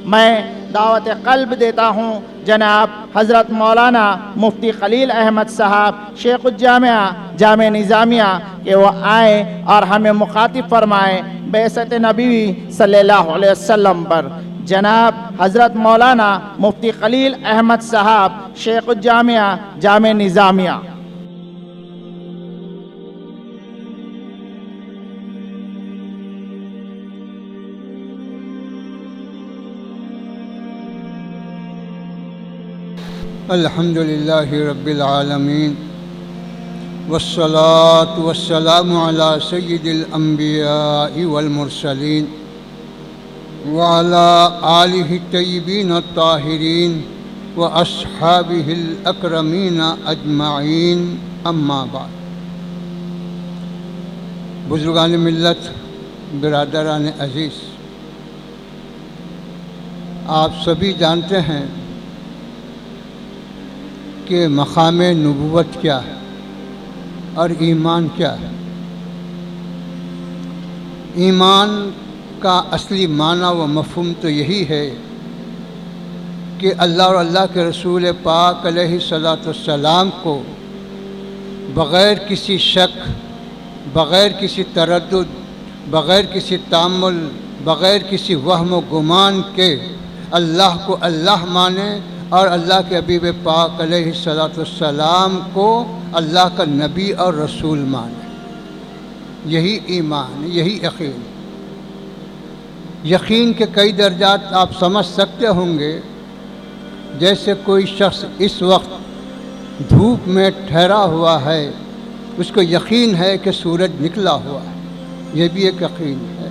میں دعوت قلب دیتا ہوں جناب حضرت مولانا مفتی خلیل احمد صاحب شیخ الجامعہ جامعہ نظامیہ کہ وہ آئیں اور ہمیں مخاطب فرمائیں بعثت نبی صلی اللہ علیہ وسلم پر۔ جناب حضرت مولانا مفتی خلیل احمد صاحب شیخ الجامعہ جامعہ نظامیہ۔ الحمدللہ رب العالمین والصلاة والسلام علی سید الانبیاء والمرسلین وعلی آلہ الطیبین الطاہرین واصحابہ الاکرمین اجمعین، اما بعد۔ بزرگان ملت، برادران عزیز، آپ سبھی جانتے ہیں کہ مقام نبوت کیا ہے اور ایمان کیا ہے۔ ایمان کا اصلی معنی و مفہوم تو یہی ہے کہ اللہ اور اللہ کے رسول پاک علیہ الصلاۃ والسلام کو بغیر کسی شک، بغیر کسی تردد، بغیر کسی تامل، بغیر کسی وہم و گمان کے اللہ کو اللہ مانے اور اللہ کے حبیب پاک علیہ الصلاۃ والسلام کو اللہ کا نبی اور رسول مانے۔ یہی ایمان، یہی یقین۔ یقین کے کئی درجات آپ سمجھ سکتے ہوں گے۔ جیسے کوئی شخص اس وقت دھوپ میں ٹھہرا ہوا ہے، اس کو یقین ہے کہ سورج نکلا ہوا ہے، یہ بھی ایک یقین ہے۔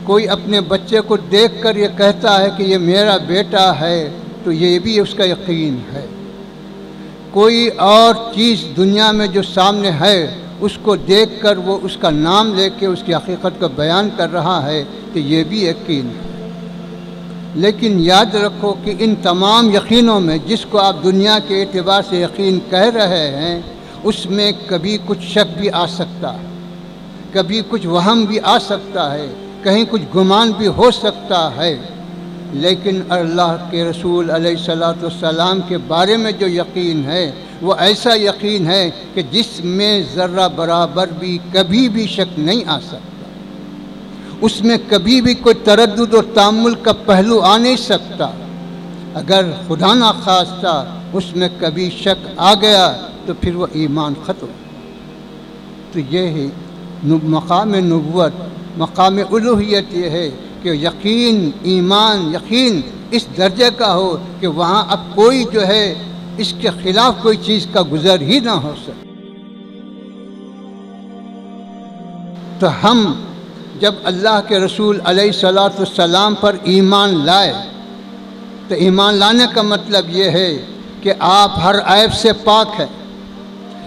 کوئی اپنے بچے کو دیکھ کر یہ کہتا ہے کہ یہ میرا بیٹا ہے، تو یہ بھی اس کا یقین ہے۔ کوئی اور چیز دنیا میں جو سامنے ہے، اس کو دیکھ کر وہ اس کا نام لے کے اس کی حقیقت کو بیان کر رہا ہے، تو یہ بھی یقین ہے۔ لیکن یاد رکھو کہ ان تمام یقینوں میں جس کو آپ دنیا کے اعتبار سے یقین کہہ رہے ہیں، اس میں کبھی کچھ شک بھی آ سکتا ہے، کبھی کچھ وہم بھی آ سکتا ہے، کہیں کچھ گمان بھی ہو سکتا ہے۔ لیکن اللہ کے رسول علیہ الصلاۃ والسلام کے بارے میں جو یقین ہے، وہ ایسا یقین ہے کہ جس میں ذرہ برابر بھی کبھی بھی شک نہیں آ سکتا، اس میں کبھی بھی کوئی تردد اور تامل کا پہلو آ نہیں سکتا۔ اگر خدا نخواستہ اس میں کبھی شک آ گیا تو پھر وہ ایمان ختم۔ تو یہ ہے مقام نبوت، مقام الوہیت، یہ ہے کہ یقین، ایمان، یقین اس درجے کا ہو کہ وہاں اب کوئی جو ہے اس کے خلاف کوئی چیز کا گزر ہی نہ ہو سکے۔ تو ہم جب اللہ کے رسول علیہ الصلاۃ والسلام پر ایمان لائے، تو ایمان لانے کا مطلب یہ ہے کہ آپ ہر عیب سے پاک ہیں۔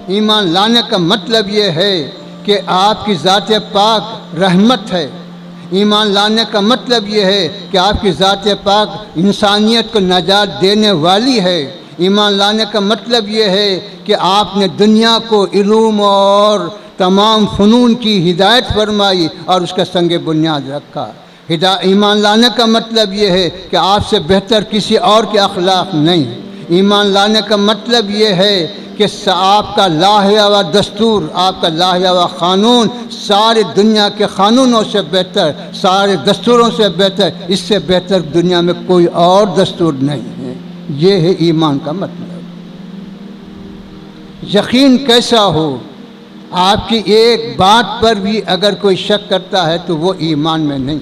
ایمان لانے کا مطلب یہ ہے کہ آپ کی ذات پاک رحمت ہے۔ ایمان لانے کا مطلب یہ ہے کہ آپ کی ذات پاک انسانیت کو نجات دینے والی ہے۔ ایمان لانے کا مطلب یہ ہے کہ آپ نے دنیا کو علوم اور تمام فنون کی ہدایت فرمائی اور اس کا سنگ بنیاد رکھا۔ ایمان لانے کا مطلب یہ ہے کہ آپ سے بہتر کسی اور کے اخلاق نہیں۔ ایمان لانے کا مطلب یہ ہے کہ آپ کا لاہیا دستور، آپ کا لاہیا قانون سارے دنیا کے قانونوں سے بہتر، سارے دستوروں سے بہتر، اس سے بہتر دنیا میں کوئی اور دستور نہیں ہے۔ یہ ہے ایمان کا مطلب۔ یقین کیسا ہو؟ آپ کی ایک بات پر بھی اگر کوئی شک کرتا ہے تو وہ ایمان میں نہیں۔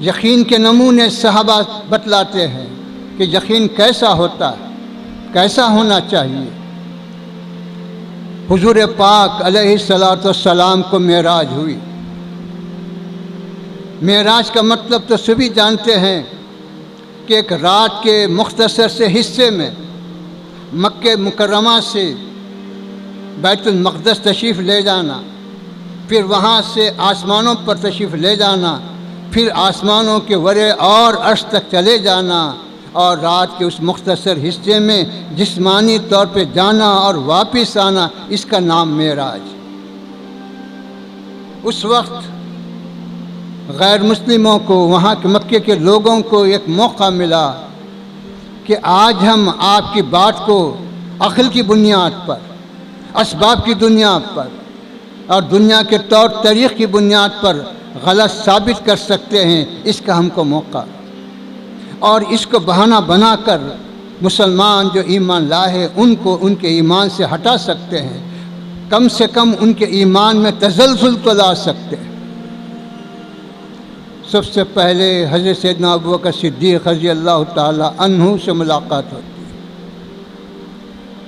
یقین کے نمونے صحابہ بتلاتے ہیں کہ یقین کیسا ہوتا ہے، کیسا ہونا چاہیے۔ حضور پاک علیہ الصلاۃ والسلام کو معراج ہوئی۔ معراج کا مطلب تو سبھی جانتے ہیں کہ ایک رات کے مختصر سے حصے میں مکہ مکرمہ سے بیت المقدس تشریف لے جانا، پھر وہاں سے آسمانوں پر تشریف لے جانا، پھر آسمانوں کے ورے اور عرش تک چلے جانا، اور رات کے اس مختصر حصے میں جسمانی طور پہ جانا اور واپس آنا، اس کا نام معراج۔ اس وقت غیر مسلموں کو، وہاں کے مکے کے لوگوں کو ایک موقع ملا کہ آج ہم آپ کی بات کو عقل کی بنیاد پر، اسباب کی بنیاد پر اور دنیا کے طور طریق کی بنیاد پر غلط ثابت کر سکتے ہیں۔ اس کا ہم کو موقع، اور اس کو بہانہ بنا کر مسلمان جو ایمان لائے ہیں ان کو ان کے ایمان سے ہٹا سکتے ہیں، کم سے کم ان کے ایمان میں تزلزل تو لا سکتے ہیں۔ سب سے پہلے حضرت سیدنا ابوبکر صدیق رضی اللہ تعالی عنہ سے ملاقات ہوتی ہے۔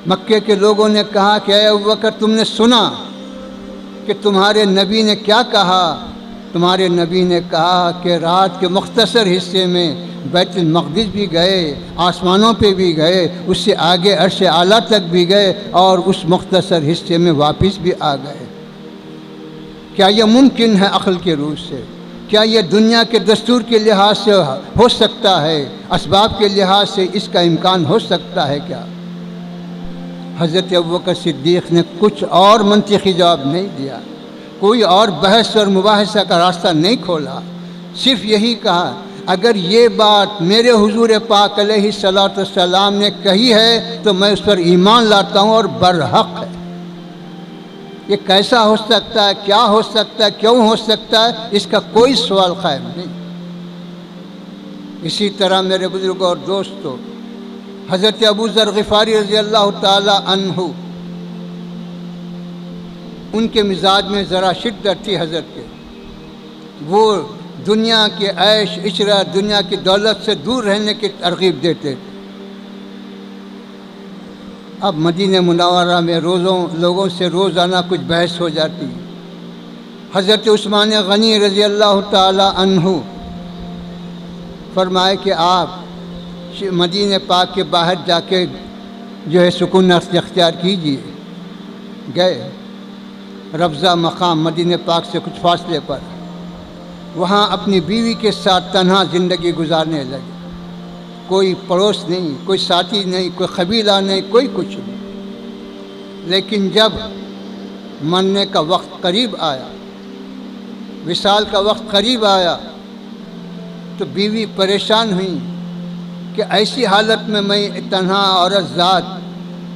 مکے کے لوگوں نے کہا کہ اے ابوبکر، تم نے سنا کہ تمہارے نبی نے کیا کہا؟ تمہارے نبی نے کہا کہ رات کے مختصر حصے میں بیت المقدس بھی گئے، آسمانوں پہ بھی گئے، اس سے آگے عرش اعلیٰ تک بھی گئے اور اس مختصر حصے میں واپس بھی آ گئے۔ کیا یہ ممکن ہے عقل کے روح سے؟ کیا یہ دنیا کے دستور کے لحاظ سے ہو سکتا ہے؟ اسباب کے لحاظ سے اس کا امکان ہو سکتا ہے کیا؟ حضرت ابوبکر صدیق نے کچھ اور منطقی جواب نہیں دیا، کوئی اور بحث اور مباحثہ کا راستہ نہیں کھولا، صرف یہی کہا اگر یہ بات میرے حضور پاک علیہ الصلوۃ والسلام نے کہی ہے تو میں اس پر ایمان لاتا ہوں اور برحق ہے۔ یہ کیسا ہو سکتا ہے؟ کیا ہو سکتا ہے؟ کیوں ہو سکتا ہے؟ اس کا کوئی سوال قائم نہیں۔ اسی طرح میرے بزرگوں اور دوستوں، حضرت ابو ذر غفاری رضی اللہ تعالی عنہ، ان کے مزاج میں ذرا شدت تھی حضرت کے، وہ دنیا کے عیش عشرت، دنیا کی دولت سے دور رہنے کی ترغیب دیتے تھے۔ اب مدینہ منورہ میں لوگوں سے روزانہ کچھ بحث ہو جاتی۔ حضرت عثمان غنی رضی اللہ تعالی عنہ فرمائے کہ آپ مدینہ پاک کے باہر جا کے جو ہے سکون اختیار کیجیے۔ گئے ربضہ مقام مدینہ پاک سے کچھ فاصلے پر، وہاں اپنی بیوی کے ساتھ تنہا زندگی گزارنے لگے، کوئی پڑوس نہیں، کوئی ساتھی نہیں، کوئی قبیلہ نہیں، کوئی کچھ نہیں۔ لیکن جب مرنے کا وقت قریب آیا، وصال کا وقت قریب آیا، تو بیوی پریشان ہوئی کہ ایسی حالت میں میں تنہا عورت ذات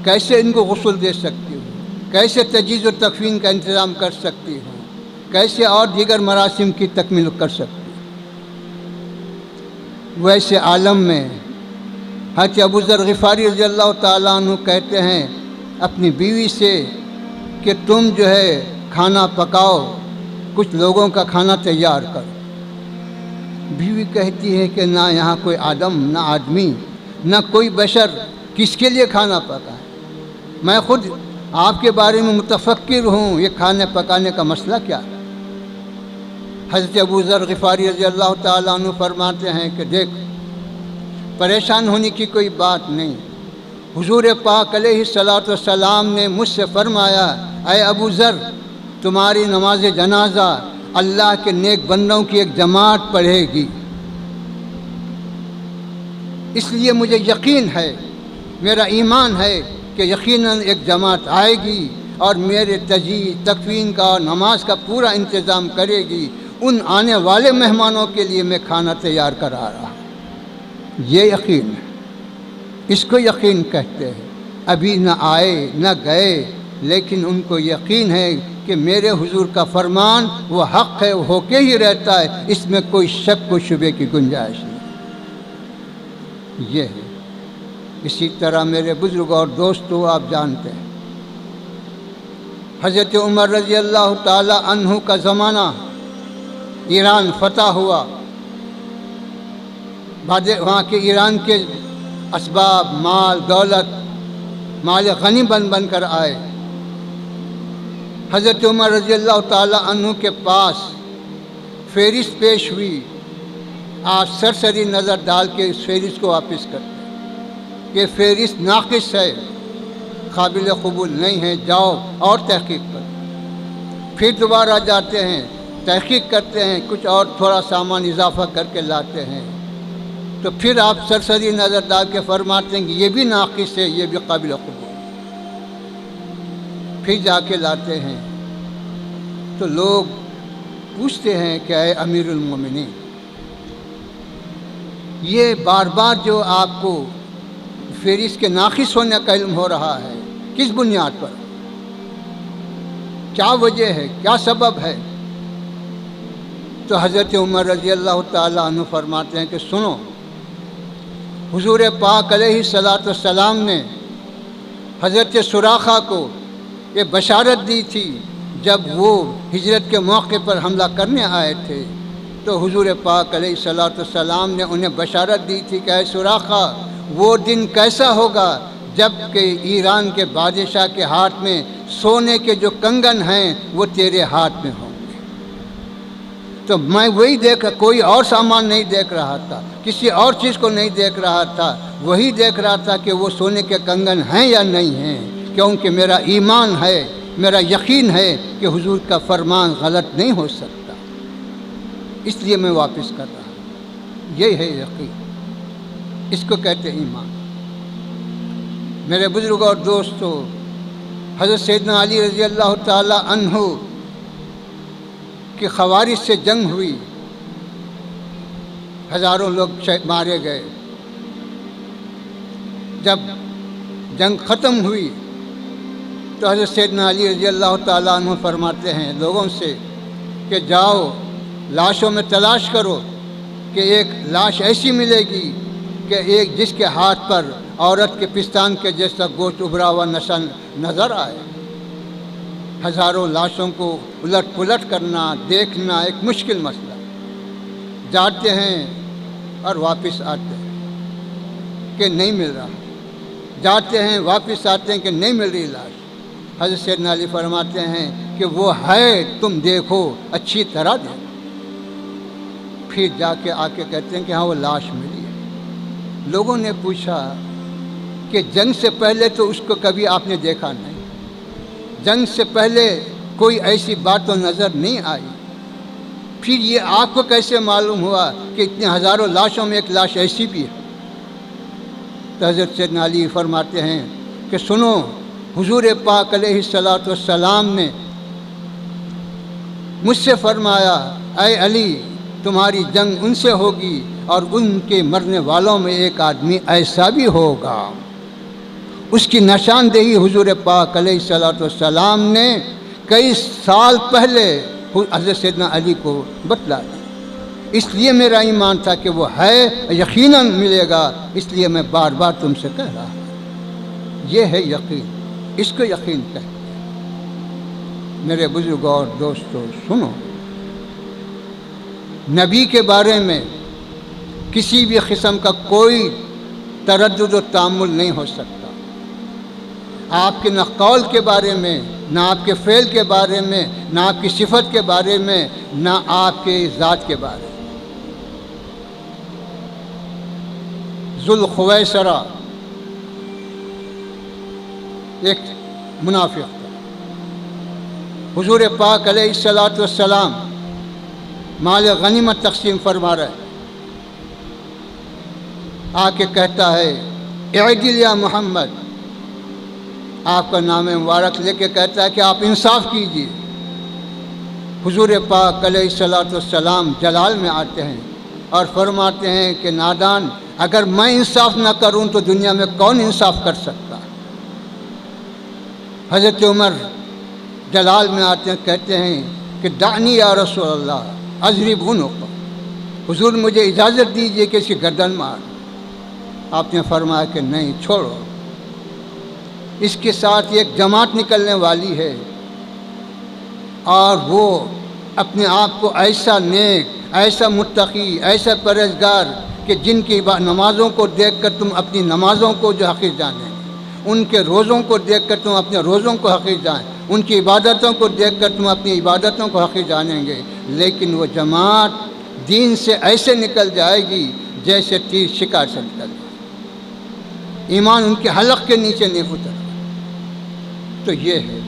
کیسے ان کو غسل دے سکتی ہوں، کیسے تجہیز و تکفین کا انتظام کر سکتی ہوں، کیسے اور دیگر مراسم کی تکمیل کر سکتی ہوں۔ ویسے عالم میں حضرت ابو ذر غفاری رضی اللہ تعالیٰ عنہ کہتے ہیں اپنی بیوی سے کہ تم جو ہے کھانا پکاؤ، کچھ لوگوں کا کھانا تیار کرو۔ بیوی کہتی ہے کہ نہ یہاں کوئی آدم، نہ آدمی، نہ کوئی بشر، کس کے لیے کھانا پکائے؟ میں خود آپ کے بارے میں متفکر ہوں، یہ کھانے پکانے کا مسئلہ کیا ہے؟ حضرت ابو ذر غفاری رضی اللہ تعالیٰ عنہ فرماتے ہیں کہ دیکھ، پریشان ہونے کی کوئی بات نہیں۔ حضور پاک علیہ الصلوۃ والسلام نے مجھ سے فرمایا اے ابو ذر، تمہاری نماز جنازہ اللہ کے نیک بندوں کی ایک جماعت پڑھے گی، اس لیے مجھے یقین ہے، میرا ایمان ہے کہ یقیناً ایک جماعت آئے گی اور میرے تجہیز تکفین کا اور نماز کا پورا انتظام کرے گی۔ ان آنے والے مہمانوں کے لیے میں کھانا تیار کرا رہا ہوں۔ یہ یقین ہے، اس کو یقین کہتے ہیں۔ ابھی نہ آئے نہ گئے، لیکن ان کو یقین ہے کہ میرے حضور کا فرمان وہ حق ہے، وہ ہو کے ہی رہتا ہے، اس میں کوئی شک و شبے کی گنجائش نہیں۔ یہ ہے۔ اسی طرح میرے بزرگوں اور دوستوں، آپ جانتے ہیں حضرت عمر رضی اللہ تعالی عنہ کا زمانہ، ایران فتح ہوا، وہاں کے ایران کے اسباب، مال، دولت، مال غنی بن کر آئے۔ حضرت عمر رضی اللہ تعالی عنہ کے پاس فہرست پیش ہوئی، آپ سرسری نظر ڈال کے اس فہرست کو واپس کرتے کہ فہرست ناقص ہے، قابل قبول نہیں ہے، جاؤ اور تحقیق کرو۔ پھر دوبارہ جاتے ہیں، تحقیق کرتے ہیں، کچھ اور تھوڑا سامان اضافہ کر کے لاتے ہیں، تو پھر آپ سرسری نظر ڈال کے فرماتے ہیں کہ یہ بھی ناقص ہے، یہ بھی قابل قبول۔ پھر جا کے لاتے ہیں تو لوگ پوچھتے ہیں کہ اے امیر المومنین، یہ بار بار جو آپ کو فہرست کے ناقص ہونے کا علم ہو رہا ہے، کس بنیاد پر؟ کیا وجہ ہے، کیا سبب ہے؟ تو حضرت عمر رضی اللہ تعالیٰ عنہ فرماتے ہیں کہ سنو، حضور پاک علیہ الصلاۃ والسلام نے حضرت سراخہ کو یہ بشارت دی تھی جب وہ ہجرت کے موقع پر حملہ کرنے آئے تھے، تو حضور پاک علیہ الصلاۃ والسلام نے انہیں بشارت دی تھی کہ اے سراخہ، وہ دن کیسا ہوگا جب کہ ایران کے بادشاہ کے ہاتھ میں سونے کے جو کنگن ہیں وہ تیرے ہاتھ میں ہوں گے۔ تو میں وہی کوئی اور سامان نہیں دیکھ رہا تھا، کسی اور چیز کو نہیں دیکھ رہا تھا، وہی دیکھ رہا تھا کہ وہ سونے کے کنگن ہیں یا نہیں ہیں، کیونکہ میرا ایمان ہے، میرا یقین ہے کہ حضور کا فرمان غلط نہیں ہو سکتا، اس لیے میں واپس کر رہا ہوں۔ یہ ہے یقین، اس کو کہتے ہیں ایمان۔ میرے بزرگوں اور دوستو، حضرت سیدنا علی رضی اللہ تعالی عنہ کی خوارج سے جنگ ہوئی، ہزاروں لوگ مارے گئے۔ جب جنگ ختم ہوئی تو حضرت سیدنا علی رضی اللہ تعالیٰ عنہ فرماتے ہیں لوگوں سے کہ جاؤ لاشوں میں تلاش کرو کہ ایک لاش ایسی ملے گی کہ ایک جس کے ہاتھ پر عورت کے پستان کے جیسا گوشت ابھرا ہوا نظر آئے۔ ہزاروں لاشوں کو الٹ پلٹ کرنا، دیکھنا ایک مشکل مسئلہ۔ جاتے ہیں اور واپس آتے ہیں کہ نہیں مل رہا، جاتے ہیں واپس آتے ہیں کہ نہیں مل رہی لاش۔ حضرت سیدنا علی فرماتے ہیں کہ وہ ہے، تم دیکھو اچھی طرح دیکھو۔ پھر جا کے آ کے کہتے ہیں کہ ہاں وہ لاش ملی ہے۔ لوگوں نے پوچھا کہ جنگ سے پہلے تو اس کو کبھی آپ نے دیکھا نہیں، جنگ سے پہلے کوئی ایسی بات تو نظر نہیں آئی، پھر یہ آپ کو کیسے معلوم ہوا کہ اتنے ہزاروں لاشوں میں ایک لاش ایسی بھی ہے؟ تو حضرت سیدنا علی فرماتے ہیں کہ سنو، حضور پاک علیہ الصلاۃ والسلام نے مجھ سے فرمایا اے علی، تمہاری جنگ ان سے ہوگی اور ان کے مرنے والوں میں ایک آدمی ایسا بھی ہوگا۔ اس کی نشاندہی حضور پاک علیہ الصلاۃ والسلام نے کئی سال پہلے حضرت سیدنا علی کو بتلا دی۔ اس لیے میرا ایمان تھا کہ وہ ہے، یقیناً ملے گا، اس لیے میں بار بار تم سے کہہ رہا ہوں۔ یہ ہے یقین، اس کو یقین کہتے ہیں۔ میرے بزرگوں اور دوستو سنو، نبی کے بارے میں کسی بھی قسم کا کوئی تردد و تامل نہیں ہو سکتا۔ آپ کے نہ قول کے بارے میں، نہ آپ کے فعل کے بارے میں، نہ آپ کی صفت کے بارے میں، نہ آپ کے ذات کے بارے میں۔ ذوالخویسرہ ایک منافق تھا، حضور پاک علیہ الصلاۃ والسلام مال غنیمت تقسیم فرما رہے، آ کے کہتا ہے اعدل یا محمد، آپ کا نام مبارک لے کے کہتا ہے کہ آپ انصاف کیجیے۔ حضور پاک علیہ الصلاۃ والسلام جلال میں آتے ہیں اور فرماتے ہیں کہ نادان، اگر میں انصاف نہ کروں تو دنیا میں کون انصاف کر سکتا؟ حضرت عمر جلال میں آتے ہیں، کہتے ہیں کہ دعنی یا رسول اللہ اضرب عنقہ، حضور مجھے اجازت دیجیے کہ اس کی گردن مار۔ آپ نے فرمایا کہ نہیں، چھوڑو، اس کے ساتھ ایک جماعت نکلنے والی ہے اور وہ اپنے آپ کو ایسا نیک، ایسا متقی، ایسا پرہیزگار کہ جن کی نمازوں کو دیکھ کر تم اپنی نمازوں کو جو حقیر جانیں، ان کے روزوں کو دیکھ کر تم اپنے روزوں کو حقیر جانیں، ان کی عبادتوں کو دیکھ کر تم اپنی عبادتوں کو حقیر جانیں گے، لیکن وہ جماعت دین سے ایسے نکل جائے گی جیسے تیر شکار سے نکل جائے، ایمان ان کے حلق کے نیچے نہیں اتر۔ تو یہ ہے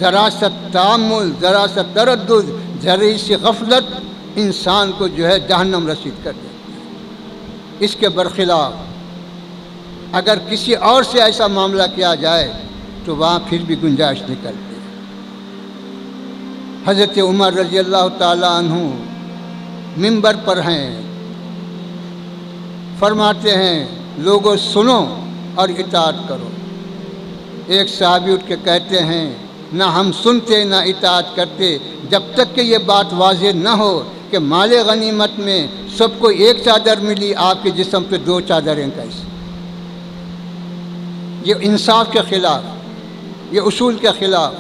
ذرا سا تامل، ذرا سا تردد، ذرا سی غفلت انسان کو جو ہے جہنم رسید کر دیتی ہے۔ اس کے برخلاف اگر کسی اور سے ایسا معاملہ کیا جائے تو وہاں پھر بھی گنجائش نکلتی ہے۔ حضرت عمر رضی اللہ تعالیٰ عنہ منبر پر ہیں، فرماتے ہیں لوگوں سنو اور اطاعت کرو۔ ایک صحابی اٹھ کے کہتے ہیں نہ ہم سنتے نہ اطاعت کرتے جب تک کہ یہ بات واضح نہ ہو کہ مال غنیمت میں سب کو ایک چادر ملی، آپ کے جسم پہ 2 چادریں کیسے؟ یہ انصاف کے خلاف، یہ اصول کے خلاف۔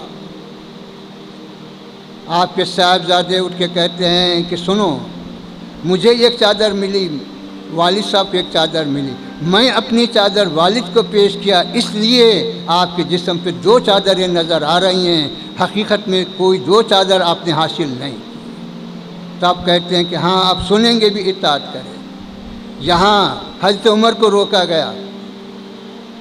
آپ کے صاحبزادے اٹھ کے کہتے ہیں کہ سنو، مجھے ایک چادر ملی، والد صاحب کو ایک چادر ملی، میں اپنی چادر والد کو پیش کیا، اس لیے آپ کے جسم پہ 2 چادریں نظر آ رہی ہیں، حقیقت میں کوئی 2 چادر آپ نے حاصل نہیں۔ تو آپ کہتے ہیں کہ ہاں آپ سنیں گے بھی اطاعت کریں۔ یہاں حضرت عمر کو روکا گیا،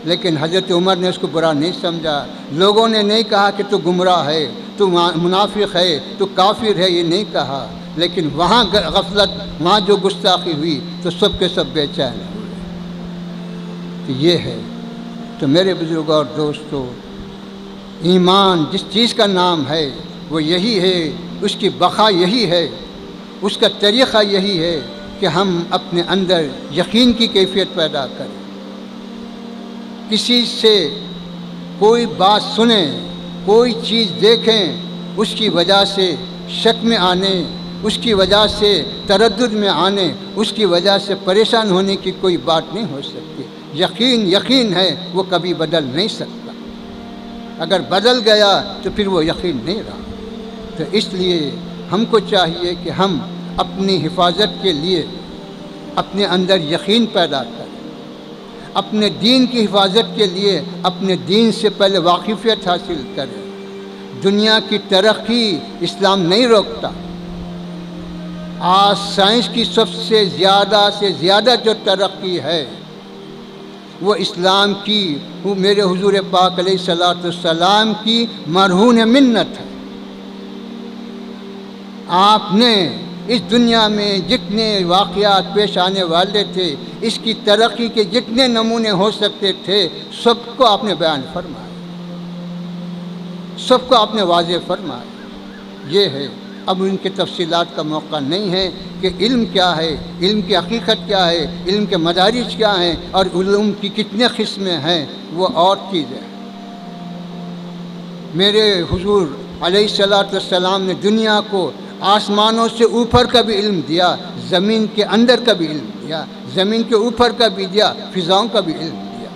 لیکن حضرت عمر نے اس کو برا نہیں سمجھا۔ لوگوں نے نہیں کہا کہ تو گمراہ ہے، تو منافق ہے، تو کافر ہے، یہ نہیں کہا، لیکن وہاں غفلت، وہاں جو گستاخی ہوئی تو سب کے سب بے چین ہوئے۔ تو یہ ہے، تو میرے بزرگوں اور دوستو، ایمان جس چیز کا نام ہے وہ یہی ہے، اس کی بقا یہی ہے، اس کا طریقہ یہی ہے کہ ہم اپنے اندر یقین کی کیفیت پیدا کریں۔ کسی سے کوئی بات سنیں، کوئی چیز دیکھیں، اس کی وجہ سے شک میں آنے، اس کی وجہ سے تردد میں آنے، اس کی وجہ سے پریشان ہونے کی کوئی بات نہیں ہو سکتی۔ یقین ہے، وہ کبھی بدل نہیں سکتا۔ اگر بدل گیا تو پھر وہ یقین نہیں رہا۔ تو اس لیے ہم کو چاہیے کہ ہم اپنی حفاظت کے لیے اپنے اندر یقین پیدا کریں، اپنے دین کی حفاظت کے لیے اپنے دین سے پہلے واقفیت حاصل کریں۔ دنیا کی ترقی اسلام نہیں روکتا۔ آج سائنس کی سب سے زیادہ جو ترقی ہے وہ اسلام کی، وہ میرے حضور پاک علیہ الصلوۃ والسلام کی مرہون منت ہے۔ آپ نے اس دنیا میں جتنے واقعات پیش آنے والے تھے، اس کی ترقی کے جتنے نمونے ہو سکتے تھے، سب کو آپ نے بیان فرمایا، سب کو آپ نے واضح فرمایا۔ یہ ہے، اب ان کی تفصیلات کا موقع نہیں ہے کہ علم کیا ہے، علم کی حقیقت کیا ہے، علم کے مدارج کیا ہیں، اور علم کی کتنے قسمیں ہیں، وہ اور چیز ہے۔ میرے حضور علیہ الصلوۃ والسلام نے دنیا کو آسمانوں سے اوپر کا بھی علم دیا، زمین کے اندر کا بھی علم دیا، زمین کے اوپر کا بھی دیا، فضاؤں کا بھی علم دیا،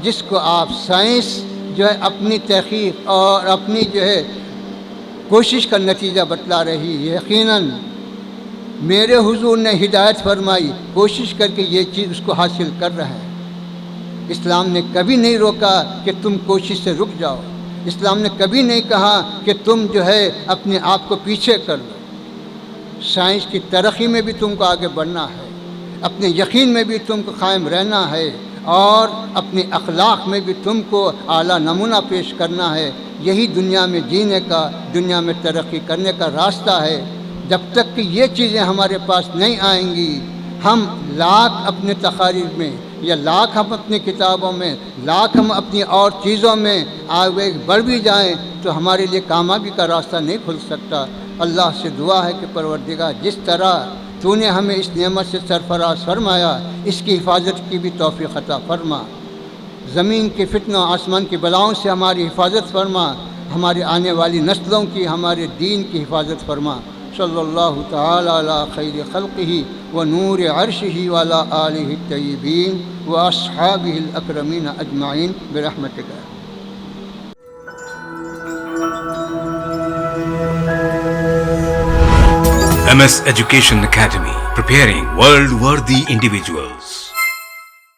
جس کو آپ سائنس جو ہے اپنی تحقیق اور اپنی جو ہے کوشش کا نتیجہ بتلا رہی ہے۔ یقیناً میرے حضور نے ہدایت فرمائی، کوشش کر کے یہ چیز اس کو حاصل کر رہے ہیں۔ اسلام نے کبھی نہیں روکا کہ تم کوشش سے رک جاؤ، اسلام نے کبھی نہیں کہا کہ تم جو ہے اپنے آپ کو پیچھے کر لو۔ سائنس کی ترقی میں بھی تم کو آگے بڑھنا ہے، اپنے یقین میں بھی تم کو قائم رہنا ہے، اور اپنے اخلاق میں بھی تم کو اعلیٰ نمونہ پیش کرنا ہے۔ یہی دنیا میں جینے کا، دنیا میں ترقی کرنے کا راستہ ہے۔ جب تک کہ یہ چیزیں ہمارے پاس نہیں آئیں گی، ہم لاکھ اپنے تقاریر میں، یا لاکھ ہم اپنی کتابوں میں، لاکھ ہم اپنی اور چیزوں میں آگے بڑھ بھی جائیں تو ہمارے لیے کامیابی کا راستہ نہیں کھل سکتا۔ اللہ سے دعا ہے کہ پروردگار جس طرح تو نے ہمیں اس نعمت سے سرفراز فرمایا، اس کی حفاظت کی بھی توفیق عطا فرما۔ زمین کے فتنوں، آسمان کی بلاؤں سے ہماری حفاظت فرما، ہماری آنے والی نسلوں کی، ہمارے دین کی حفاظت فرما۔ صلی اللہ تعالی علی خیر خلقہ و نور عرشہ و علی آلہ الطیبین و اصحابہ الاکرمین اجمعین برحمتک۔ MS Education Academy, preparing world-worthy individuals.